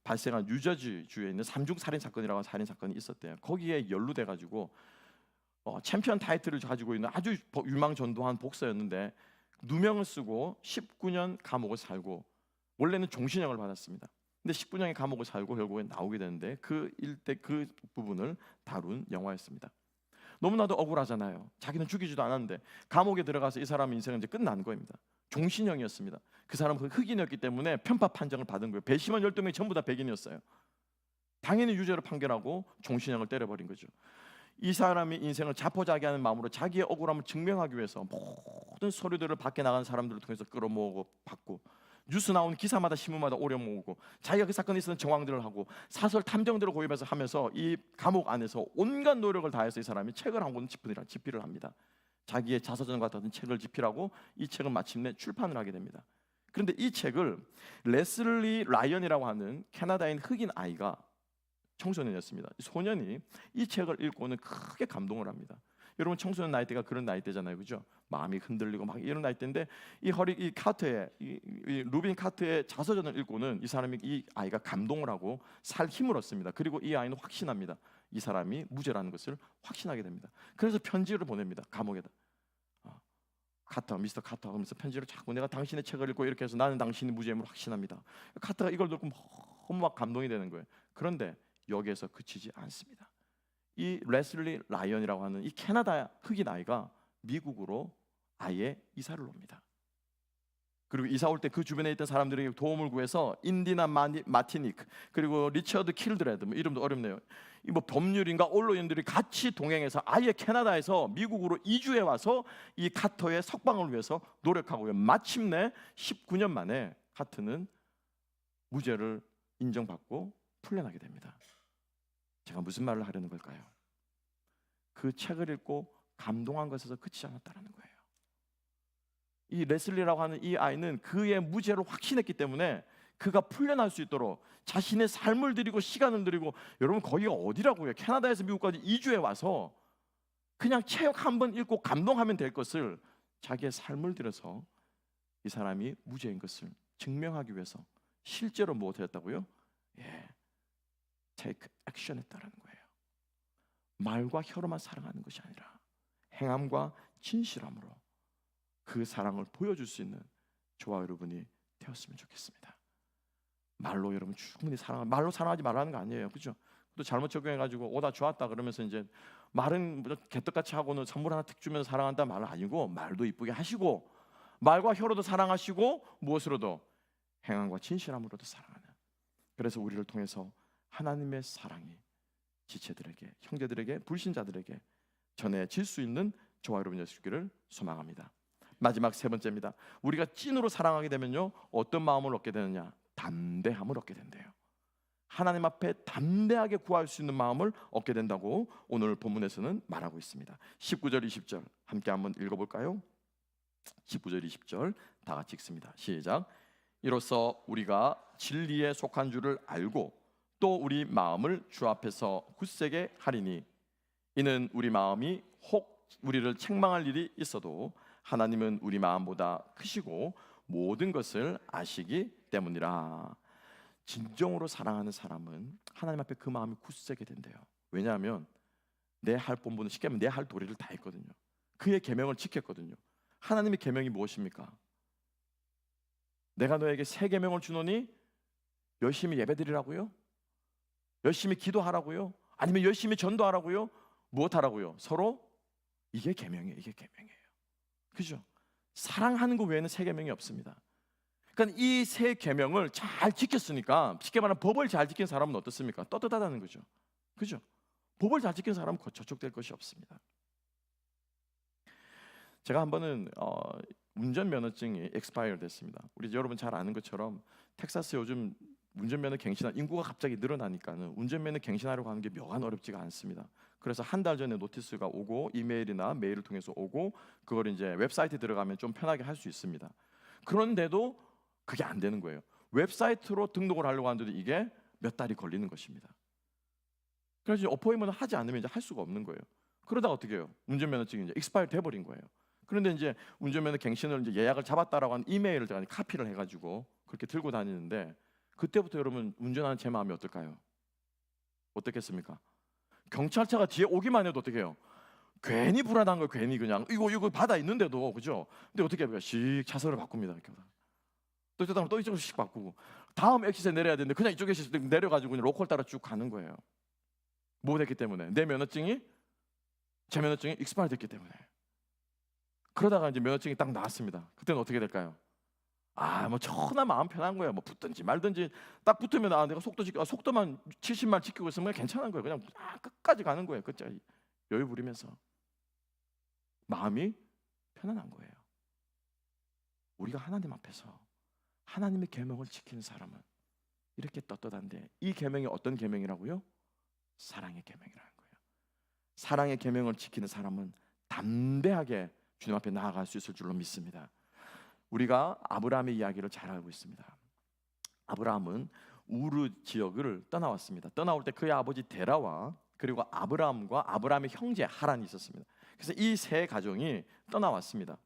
발생한 뉴저지주에 있는 3중 살인 사건이라고 하는 살인 사건이 있었대요. 거기에 연루돼 가지고 챔피언 타이틀을 가지고 있는 아주 유망전도한 복서였는데 누명을 쓰고 19년 감옥을 살고 원래는 종신형을 받았습니다. 근데 19년의 감옥을 살고 결국엔 나오게 되는데 그 부분을 다룬 영화였습니다. 너무나도 억울하잖아요. 자기는 죽이지도 않았는데 감옥에 들어가서 이 사람의 인생은 이제 끝난 겁니다. 종신형이었습니다. 그 사람은 흑인이었기 때문에 편파 판정을 받은 거예요. 배심원 12명이 전부 다 백인이었어요. 당연히 유죄로 판결하고 종신형을 때려버린 거죠. 이 사람의 인생을 자포자기하는 마음으로 자기의 억울함을 증명하기 위해서 모든 서류들을 밖에 나가는 사람들을 통해서 끌어모으고 받고 뉴스 나오는 기사마다 신문마다 오려 모으고 자기가 그 사건에 있었던 정황들을 하고 사설 탐정들을 고입해서 하면서 이 감옥 안에서 온갖 노력을 다해서 이 사람이 책을 한 권 집필을 합니다. 자기의 자서전과 같은 책을 집필하고 이 책을 마침내 출판을 하게 됩니다. 그런데 이 책을 레슬리 라이언이라고 하는 캐나다인 흑인 아이가, 청소년이었습니다. 소년이 이 책을 읽고는 크게 감동을 합니다. 여러분 청소년 나이대가 그런 나이대잖아요, 그죠? 마음이 흔들리고 막 이런 나이대인데 이 카트의 루빈 카트의 자서전을 읽고는 이 아이가 감동을 하고 살 힘을 얻습니다. 그리고 이 아이는 확신합니다. 이 사람이 무죄라는 것을 확신하게 됩니다. 그래서 편지를 보냅니다. 감옥에다. 미스터 카터 하면서 편지를 자꾸 내가 당신의 책을 읽고 이렇게 해서 나는 당신이 무죄임을 확신합니다. 카터가 이걸 듣고 너무 막 감동이 되는 거예요. 그런데 여기에서 그치지 않습니다. 이 레슬리 라이언이라고 하는 이 캐나다 흑인 아이가 미국으로 아예 이사를 옵니다. 그리고 이사 올 때 그 주변에 있던 사람들에게 도움을 구해서 인디나 마티니크 그리고 리처드 킬드레드, 이름도 어렵네요. 이 법률인가 언론인들이 같이 동행해서 아예 캐나다에서 미국으로 이주해 와서 이 카터의 석방을 위해서 노력하고요. 마침내 19년 만에 카터는 무죄를 인정받고 풀려나게 됩니다. 제가 무슨 말을 하려는 걸까요? 그 책을 읽고 감동한 것에서 그치지 않았다는 거예요. 이 레슬리라고 하는 이 아이는 그의 무죄를 확신했기 때문에 그가 풀려날 수 있도록 자신의 삶을 들이고 시간을 들이고, 여러분 거기가 어디라고요? 캐나다에서 미국까지 이주해 와서 그냥 책 한 번 읽고 감동하면 될 것을 자기의 삶을 들여서 이 사람이 무죄인 것을 증명하기 위해서 실제로 무엇을 했다고요? take action 했다는 거예요. 말과 혀로만 사랑하는 것이 아니라 행함과 진실함으로 그 사랑을 보여줄 수 있는 저와 여러분이 되었으면 좋겠습니다. 말로 여러분 충분히 말로 사랑하지 말라는 거 아니에요, 그죠? 또 잘못 적용해가지고 오다 좋았다 그러면서 이제 말은 개떡같이 하고는 선물 하나 툭 주면서 사랑한다 말은 아니고, 말도 이쁘게 하시고 말과 혀로도 사랑하시고 무엇으로도 행함과 진실함으로도 사랑하는, 그래서 우리를 통해서 하나님의 사랑이 지체들에게, 형제들에게, 불신자들에게 전해질 수 있는 저와 여러분이 되시기를 소망합니다. 마지막 세 번째입니다. 우리가 찐으로 사랑하게 되면요, 어떤 마음을 얻게 되느냐? 담대함을 얻게 된대요. 하나님 앞에 담대하게 구할 수 있는 마음을 얻게 된다고 오늘 본문에서는 말하고 있습니다. 19절 20절 함께 한번 읽어볼까요? 19절 20절 다 같이 읽습니다. 시작. 이로써 우리가 진리에 속한 줄을 알고 또 우리 마음을 주 앞에서 굳세게 하리니, 이는 우리 마음이 혹 우리를 책망할 일이 있어도 하나님은 우리 마음보다 크시고 모든 것을 아시기 때문이라. 진정으로 사랑하는 사람은 하나님 앞에 그 마음이 굳세게 된대요. 왜냐하면 내 할 본분은, 쉽게 하면 내 할 도리를 다 했거든요. 그의 계명을 지켰거든요. 하나님의 계명이 무엇입니까? 내가 너에게 새 계명을 주노니 열심히 예배드리라고요? 열심히 기도하라고요? 아니면 열심히 전도하라고요? 무엇하라고요? 서로 이게 계명이에요. 이게 계명이에요. 그죠? 사랑하는 것 외에는 새 계명이 없습니다. 그러니까 이 새 계명을 잘 지켰으니까 쉽게 말하면 법을 잘 지킨 사람은 어떻습니까? 떳떳하다는 거죠. 그죠? 법을 잘 지킨 사람은 저촉될 것이 없습니다. 제가 한 번은 운전면허증이 expired 됐습니다. 우리 여러분 잘 아는 것처럼 텍사스 요즘 운전면허 갱신한 인구가 갑자기 늘어나니까는 운전면허 갱신하려고 하는 게 묘한 어렵지가 않습니다. 그래서 한 달 전에 노티스가 오고 이메일이나 메일을 통해서 오고 그걸 이제 웹사이트에 들어가면 좀 편하게 할 수 있습니다. 그런데도 그게 안 되는 거예요. 웹사이트로 등록을 하려고 하는데도 이게 몇 달이 걸리는 것입니다. 그래서 어포인트먼트 하지 않으면 이제 할 수가 없는 거예요. 그러다가 어떻게 해요? 운전면허증이 이제 익스파일 돼 버린 거예요. 그런데 이제 운전면허 갱신을 이제 예약을 잡았다라고 하는 이메일을 제가 카피를 해가지고 그렇게 들고 다니는데 그때부터 여러분 운전하는 제 마음이 어떨까요? 어떻겠습니까? 경찰차가 뒤에 오기만 해도 어떻게 해요? 괜히 불안한 거 괜히 그냥 이거 바다 있는데도 그죠? 근데 어떻게 해요? 씩 차선을 바꿉니다. 이렇게. 또 이쪽으로 또 이쪽으로 씩 바꾸고 다음 엑시트에 내려야 되는데 그냥 이쪽에 내려가지고 그냥 로컬 따라 쭉 가는 거예요. 뭐 됐기 때문에 제 면허증이 익스파일 됐기 때문에. 그러다가 이제 면허증이 딱 나왔습니다. 그때는 어떻게 될까요? 뭐 천하 마음 편한 거예요. 뭐 붙든지 말든지 딱 붙으면 내가 속도만 70만 지키고 있으면 괜찮은 거예요. 그냥 끝까지 가는 거예요. 끝까지 여유 부리면서 마음이 편안한 거예요. 우리가 하나님 앞에서 하나님의 계명을 지키는 사람은 이렇게 떳떳한데 이 계명이 어떤 계명이라고요? 사랑의 계명이라는 거예요. 사랑의 계명을 지키는 사람은 담대하게 주님 앞에 나아갈 수 있을 줄로 믿습니다. 우리가 아브라함의 이야기를 잘 알고 있습니다. 아브라함은 우르 지역을 떠나왔습니다. 떠나올 때 그의 아버지 데라와 그리고 아브라함과 아브라함의 형제 하란이 있었습니다. 그래서 이 세 가정이 떠나왔습니다.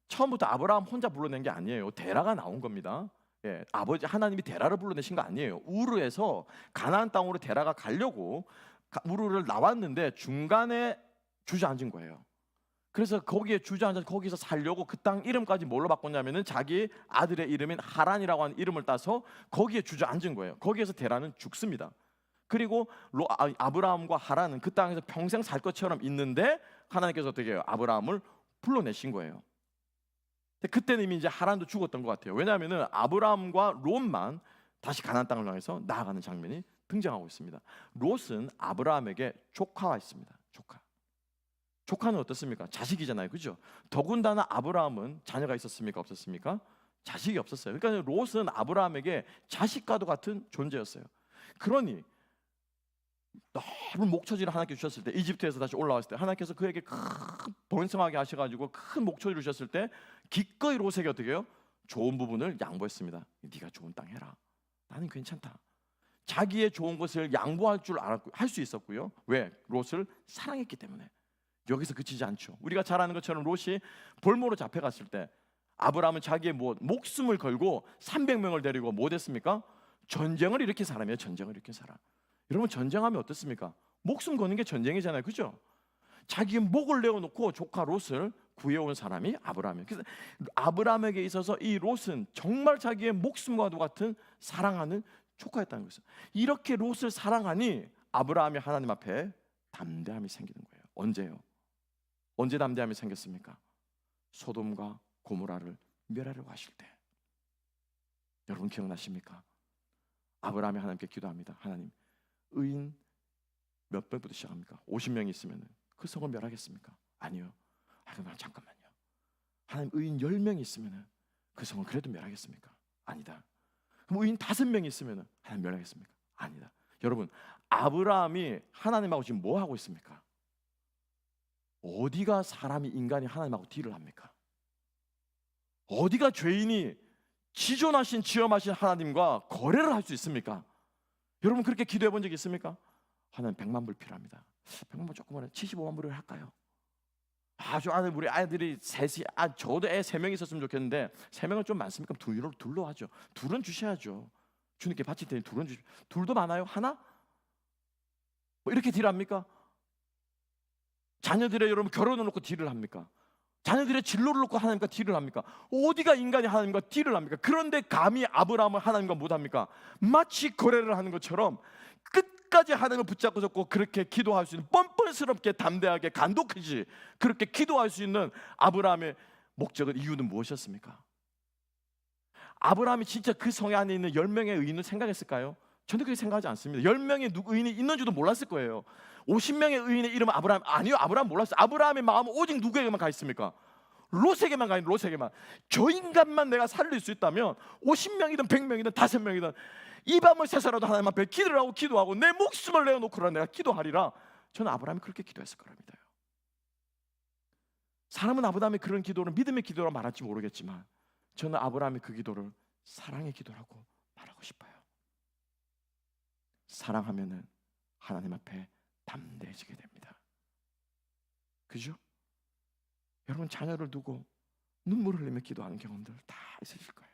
처음부터 아브라함 혼자 불러낸 게 아니에요. 데라가 나온 겁니다. 예, 아버지 하나님이 데라를 불러내신 거 아니에요. 우르에서 가나안 땅으로 데라가 가려고 우르를 나왔는데 중간에 주저앉은 거예요. 그래서 거기에 주저앉아서 거기서 살려고 그 땅 이름까지 뭘로 바꿨냐면은 자기 아들의 이름인 하란이라고 하는 이름을 따서 거기에 주저앉은 거예요. 거기에서 데라는 죽습니다. 그리고 아브라함과 하란은 그 땅에서 평생 살 것처럼 있는데 하나님께서 어떻게 해요? 아브라함을 불러내신 거예요. 그때는 이미 이제 하란도 죽었던 것 같아요. 왜냐하면은 아브라함과 롯만 다시 가나안 땅을 향해서 나아가는 장면이 등장하고 있습니다. 롯은 아브라함에게 조카와 있습니다. 조카는 어떻습니까? 자식이잖아요, 그죠? 더군다나 아브라함은 자녀가 있었습니까? 없었습니까? 자식이 없었어요. 그러니까 롯은 아브라함에게 자식과도 같은 존재였어요. 그러니 넓은 목초지를 하나님께 주셨을 때 이집트에서 다시 올라왔을 때 하나님께서 그에게 큰 번성하게 하셔가지고 큰 목초지를 주셨을 때 기꺼이 롯에게 어떻게 해요? 좋은 부분을 양보했습니다. 네가 좋은 땅 해라. 나는 괜찮다. 자기의 좋은 것을 양보할 줄 알았고 할 수 있었고요. 왜? 롯을 사랑했기 때문에. 여기서 그치지 않죠. 우리가 잘 아는 것처럼 롯이 볼모로 잡혀갔을 때 아브라함은 자기의 목숨을 걸고 300명을 데리고 뭐 됐습니까? 전쟁을 일으킨 사람이에요. 전쟁을 일으킨 사람. 여러분 전쟁하면 어떻습니까? 목숨 거는 게 전쟁이잖아요. 그죠? 자기의 목을 내어놓고 조카 롯을 구해온 사람이 아브라함이에요. 그래서 아브라함에게 있어서 이 롯은 정말 자기의 목숨과도 같은 사랑하는 조카였다는 것이죠. 이렇게 롯을 사랑하니 아브라함이 하나님 앞에 담대함이 생기는 거예요. 언제요? 언제 담대함이 생겼습니까? 소돔과 고모라를 멸하려고 하실 때. 여러분 기억나십니까? 아브라함이 하나님께 기도합니다. 하나님, 의인 몇 명부터 시작합니까? 50명이 있으면 그 성을 멸하겠습니까? 아니요. 그럼 잠깐만요. 하나님, 의인 10명이 있으면 그 성을 그래도 멸하겠습니까? 아니다. 그럼 의인 5명이 있으면 하나님 멸하겠습니까? 아니다. 여러분, 아브라함이 하나님하고 지금 뭐 하고 있습니까? 어디가 사람이 인간이 하나님하고 딜을 합니까? 어디가 죄인이 지존하신 지엄하신 하나님과 거래를 할 수 있습니까? 여러분 그렇게 기도해 본 적 있습니까? 하나님 100만 불 필요합니다. 100만 불 조금 하네. 75만 불을 할까요? 우리 아이들이 셋이 저도 애 3명 있었으면 좋겠는데 3명은 좀 많습니까? 둘로 하죠. 둘은 주셔야죠. 주님께 바칠 테니 둘도 많아요? 하나? 뭐 이렇게 딜합니까? 자녀들의 여러분 결혼을 놓고 딜을 합니까? 자녀들의 진로를 놓고 하나님과 딜을 합니까? 어디가 인간이 하나님과 딜을 합니까? 그런데 감히 아브라함을 하나님과 못합니까? 마치 거래를 하는 것처럼 끝까지 하나님을 붙잡고 섰고 그렇게 기도할 수 있는, 뻔뻔스럽게 담대하게 간독하지 그렇게 기도할 수 있는 아브라함의 목적은, 이유는 무엇이었습니까? 아브라함이 진짜 그 성에 안에 있는 10명의 의인을 생각했을까요? 저는 그렇게 생각하지 않습니다. 10명의 의인이 있는지도 몰랐을 거예요. 50명의 의인의 이름은 아브라함, 아니요, 아브라함 몰랐어요. 아브라함의 마음은 오직 누구에게만 가 있습니까? 롯에게만 가 있는, 롯에게만. 저 인간만 내가 살릴 수 있다면 50명이든 100명이든 5명이든 이 밤을 새서라도 하나님 앞에 기도를 하고 기도하고 내 목숨을 내어놓고라 내가 기도하리라. 저는 아브라함이 그렇게 기도했을 거라 믿어요. 사람은 아브라함의 그런 기도를 믿음의 기도라 말할지 모르겠지만 저는 아브라함이 그 기도를 사랑의 기도라고 말하고 싶어요. 사랑하면은 하나님 앞에 담대해지게 됩니다. 그죠? 여러분 자녀를 두고 눈물을 흘리며 기도하는 경험들 다 있으실 거예요.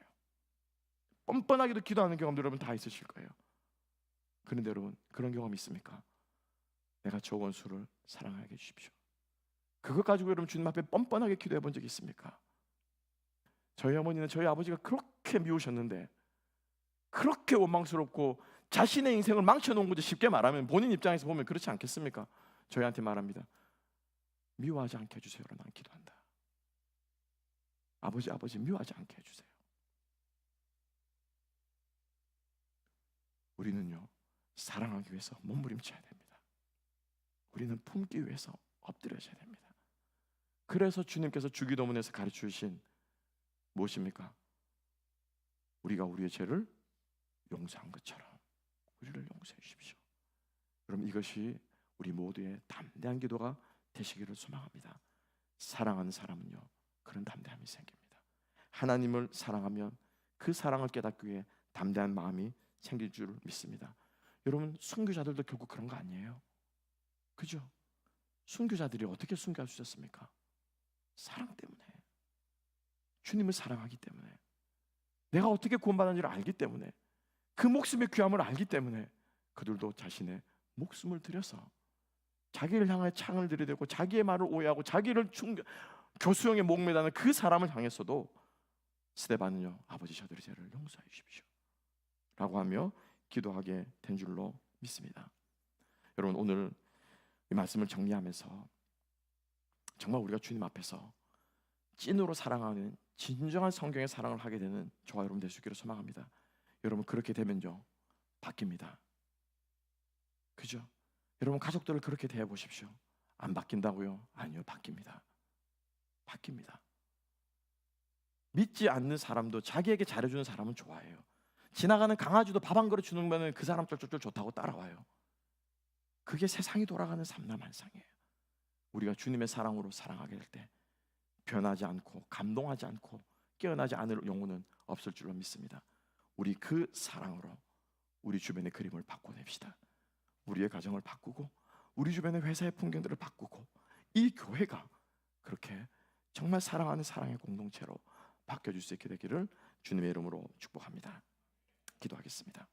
뻔뻔하게도 기도하는 경험들 여러분 다 있으실 거예요. 그런데 여러분 그런 경험 있습니까? 내가 저 원수를 사랑하게 해주십시오. 그것 가지고 여러분 주님 앞에 뻔뻔하게 기도해 본 적 있습니까? 저희 어머니는 저희 아버지가 그렇게 미우셨는데, 그렇게 원망스럽고 자신의 인생을 망쳐놓은 거죠. 쉽게 말하면 본인 입장에서 보면 그렇지 않겠습니까? 저희한테 말합니다. 미워하지 않게 해주세요로 난 기도한다. 아버지 미워하지 않게 해주세요. 우리는요 사랑하기 위해서 몸부림쳐야 됩니다. 우리는 품기 위해서 엎드려져야 됩니다. 그래서 주님께서 주기도문에서 가르쳐 주신 무엇입니까? 우리가 우리의 죄를 용서한 것처럼 우리를 용서해 주십시오. 여러분 이것이 우리 모두의 담대한 기도가 되시기를 소망합니다. 사랑하는 사람은요 그런 담대함이 생깁니다. 하나님을 사랑하면 그 사랑을 깨닫기 위해 담대한 마음이 생길 줄 믿습니다. 여러분 순교자들도 결국 그런 거 아니에요? 그죠? 순교자들이 어떻게 순교할 수 있었습니까? 사랑 때문에, 주님을 사랑하기 때문에, 내가 어떻게 구원받았는지를 알기 때문에, 그 목숨의 귀함을 알기 때문에 그들도 자신의 목숨을 들여서 자기를 향해 창을 들이대고 자기의 말을 오해하고 자기를 교수형에 목매다는 그 사람을 향해서도 스데반은요 아버지 저들의 죄를 용서해 주십시오 라고 하며 기도하게 된 줄로 믿습니다. 여러분 오늘 이 말씀을 정리하면서 정말 우리가 주님 앞에서 찐으로 사랑하는 진정한 성경의 사랑을 하게 되는 저와 여러분 될 수 있기를 소망합니다. 여러분 그렇게 되면요 바뀝니다. 그죠? 여러분 가족들을 그렇게 대해 보십시오. 안 바뀐다고요? 아니요, 바뀝니다. 바뀝니다. 믿지 않는 사람도 자기에게 잘해주는 사람은 좋아해요. 지나가는 강아지도 밥 한 그릇 주는 거는 그 사람 쫄쫄쫄 좋다고 따라와요. 그게 세상이 돌아가는 삼라만상이에요. 우리가 주님의 사랑으로 사랑하게 될 때 변하지 않고 감동하지 않고 깨어나지 않을 영혼은 없을 줄로 믿습니다. 우리 그 사랑으로 우리 주변의 그림을 바꿔냅시다. 우리의 가정을 바꾸고 우리 주변의 회사의 풍경들을 바꾸고 이 교회가 그렇게 정말 사랑하는 사랑의 공동체로 바뀌어질 수 있게 되기를 주님의 이름으로 축복합니다. 기도하겠습니다.